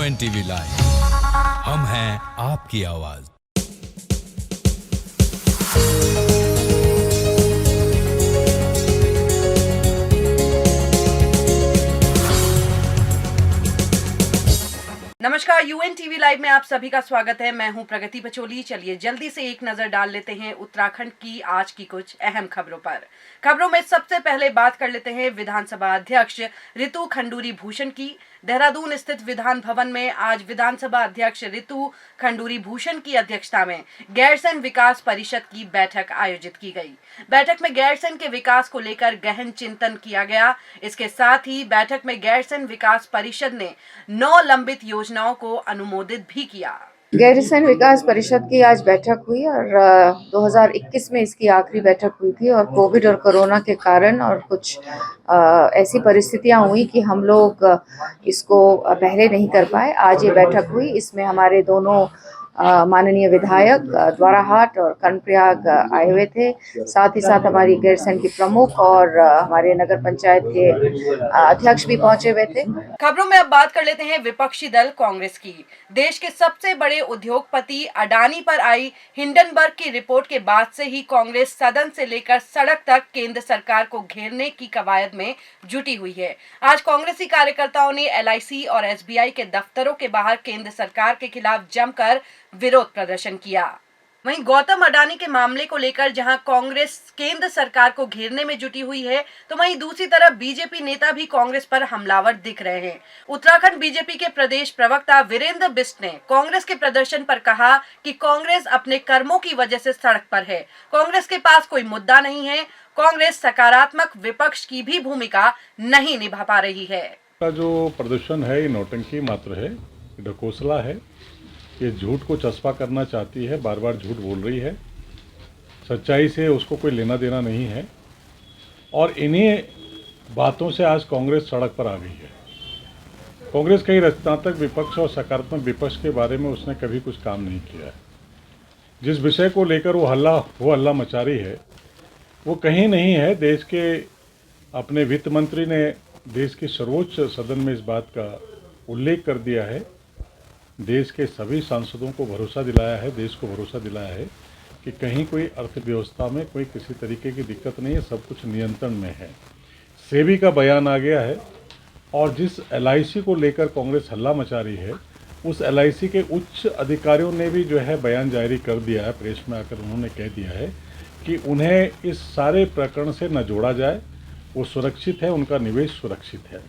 UNTV live, हम हैं आपकी आवाज। नमस्कार, UNTV लाइव में आप सभी का स्वागत है। मैं हूं प्रगति पचोली। चलिए जल्दी से एक नजर डाल लेते हैं उत्तराखंड की आज की कुछ अहम खबरों पर। खबरों में सबसे पहले बात कर लेते हैं विधानसभा अध्यक्ष रितु खंडूरी भूषण की। देहरादून स्थित विधान भवन में आज विधानसभा अध्यक्ष रितु खंडूरी भूषण की अध्यक्षता में गैरसैंण विकास परिषद की बैठक आयोजित की गई। बैठक में गैरसैंण के विकास को लेकर गहन चिंतन किया गया। इसके साथ ही बैठक में गैरसैंण विकास परिषद ने 9 लंबित योजनाओं को अनुमोदित भी किया। गैरसैंण विकास परिषद की आज बैठक हुई और 2021 में इसकी आखिरी बैठक हुई थी और कोविड और कोरोना के कारण और कुछ ऐसी परिस्थितियां हुई कि हम लोग इसको पहले नहीं कर पाए। आज ये बैठक हुई, इसमें हमारे दोनों माननीय विधायक द्वाराहाट और कर्णप्रयाग आए हुए थे। साथ ही साथ हमारी गैरसैंण की प्रमुख और हमारे नगर पंचायत के अध्यक्ष भी पहुंचे हुए थे। खबरों में अब बात कर लेते हैं विपक्षी दल कांग्रेस की। देश के सबसे बड़े उद्योगपति अडानी पर आई हिंडनबर्ग की रिपोर्ट के बाद से ही कांग्रेस सदन से लेकर सड़क तक केंद्र सरकार को घेरने की कवायद में जुटी हुई है। आज कांग्रेसी कार्यकर्ताओं ने LIC और SBI के दफ्तरों के बाहर केंद्र सरकार के खिलाफ जमकर विरोध प्रदर्शन किया। वहीं गौतम अडानी के मामले को लेकर जहां कांग्रेस केंद्र सरकार को घेरने में जुटी हुई है, तो वहीं दूसरी तरफ बीजेपी नेता भी कांग्रेस पर हमलावर दिख रहे हैं। उत्तराखंड बीजेपी के प्रदेश प्रवक्ता वीरेंद्र बिष्ट ने कांग्रेस के प्रदर्शन पर कहा कि कांग्रेस अपने कर्मों की वजह से सड़क पर है। कांग्रेस के पास कोई मुद्दा नहीं है। कांग्रेस सकारात्मक विपक्ष की भी भूमिका नहीं निभा पा रही है। जो प्रदर्शन है ये नौटंकी मात्र है, ढकोसला है। ये झूठ को चस्पा करना चाहती है, बार बार झूठ बोल रही है। सच्चाई से उसको कोई लेना देना नहीं है और इन्हीं बातों से आज कांग्रेस सड़क पर आ गई है। कांग्रेस कई रचनात्मक विपक्ष और सकारात्मक विपक्ष के बारे में उसने कभी कुछ काम नहीं किया है। जिस विषय को लेकर वो हल्ला मचा रही है वो कहीं नहीं है। देश के अपने वित्त मंत्री ने देश के सर्वोच्च सदन में इस बात का उल्लेख कर दिया है। देश के सभी सांसदों को भरोसा दिलाया है, देश को भरोसा दिलाया है कि कहीं कोई अर्थव्यवस्था में कोई किसी तरीके की दिक्कत नहीं है, सब कुछ नियंत्रण में है। सेबी का बयान आ गया है और जिस LIC को लेकर कांग्रेस हल्ला मचा रही है उस LIC के उच्च अधिकारियों ने भी जो है बयान जारी कर दिया है। प्रेस में आकर उन्होंने कह दिया है कि उन्हें इस सारे प्रकरण से न जोड़ा जाए, वो सुरक्षित है, उनका निवेश सुरक्षित है।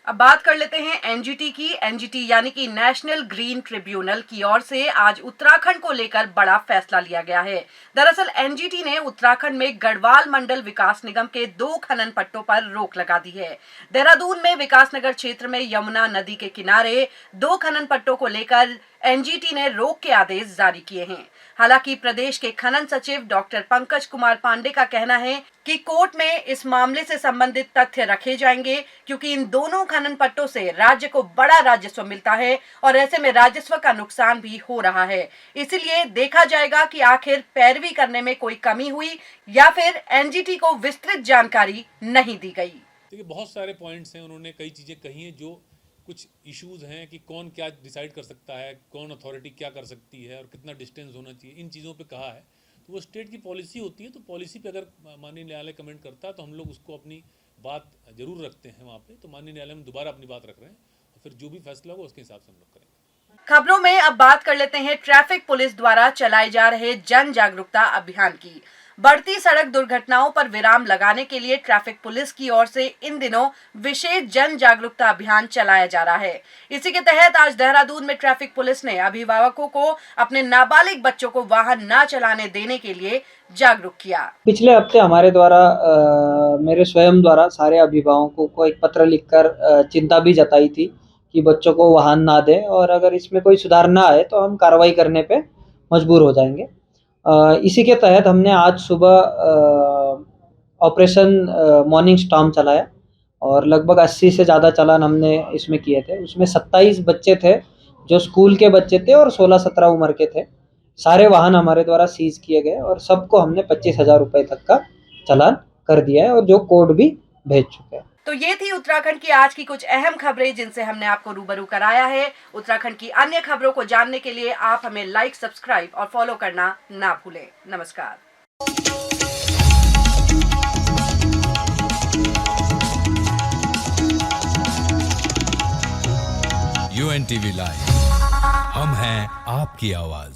अब बात कर लेते हैं NGT की। NGT यानी कि नेशनल ग्रीन ट्रिब्यूनल की ओर से आज उत्तराखंड को लेकर बड़ा फैसला लिया गया है। दरअसल NGT ने उत्तराखंड में गढ़वाल मंडल विकास निगम के 2 खनन पट्टों पर रोक लगा दी है। देहरादून में विकासनगर क्षेत्र में यमुना नदी के किनारे 2 खनन पट्टों को लेकर NGT ने रोक के आदेश जारी किए हैं। हालांकि प्रदेश के खनन सचिव डॉक्टर पंकज कुमार पांडे का कहना है कि कोर्ट में इस मामले से संबंधित तथ्य रखे जाएंगे, क्योंकि इन दोनों खनन पट्टों से राज्य को बड़ा राजस्व मिलता है और ऐसे में राजस्व का नुकसान भी हो रहा है। इसलिए देखा जाएगा कि आखिर पैरवी करने में कोई कमी हुई या फिर NGT को विस्तृत जानकारी नहीं दी गई। देखिए, बहुत सारे पॉइंट्स हैं, उन्होंने कई चीज़ें कही हैं। जो कुछ इश्यूज़ हैं कि कौन क्या डिसाइड कर सकता है, कौन अथॉरिटी क्या कर सकती है और कितना डिस्टेंस होना चाहिए, इन चीज़ों पे कहा है। तो वो स्टेट की पॉलिसी होती है, तो पॉलिसी पे अगर माननीय न्यायालय कमेंट करता है तो हम लोग उसको अपनी बात जरूर रखते हैं वहाँ पे। तो माननीय न्यायालय में दोबारा अपनी बात रख रहे हैं और फिर जो भी फैसला होगा उसके हिसाब से हम लोग करेंगे। खबरों में अब बात कर लेते हैं ट्रैफिक पुलिस द्वारा चलाए जा रहे जन जागरूकता अभियान की। बढ़ती सड़क दुर्घटनाओं पर विराम लगाने के लिए ट्रैफिक पुलिस की ओर से इन दिनों विशेष जन जागरूकता अभियान चलाया जा रहा है। इसी के तहत आज देहरादून में ट्रैफिक पुलिस ने अभिभावकों को अपने नाबालिग बच्चों को वाहन न चलाने देने के लिए जागरूक किया। पिछले हफ्ते हमारे द्वारा मेरे स्वयं द्वारा सारे अभिभावकों को एक पत्र लिखकर चिंता भी जताई थी कि बच्चों को वाहन ना दें और अगर इसमें कोई सुधार ना आए तो हम कार्रवाई करने पे मजबूर हो जाएंगे। इसी के तहत हमने आज सुबह ऑपरेशन मॉर्निंग स्टॉर्म चलाया और लगभग 80 से ज़्यादा चालान हमने इसमें किए थे। उसमें 27 बच्चे थे जो स्कूल के बच्चे थे और 16-17 उम्र के थे। सारे वाहन हमारे द्वारा सीज किए गए और सबको हमने 25,000 रुपये तक का चालान कर दिया है और जो कोर्ट भी भेज चुके हैं। तो ये थी उत्तराखंड की आज की कुछ अहम खबरें जिनसे हमने आपको रूबरू कराया है। उत्तराखंड की अन्य खबरों को जानने के लिए आप हमें लाइक, सब्सक्राइब और फॉलो करना ना भूलें। नमस्कार। UNTV लाइव, हम हैं आपकी आवाज।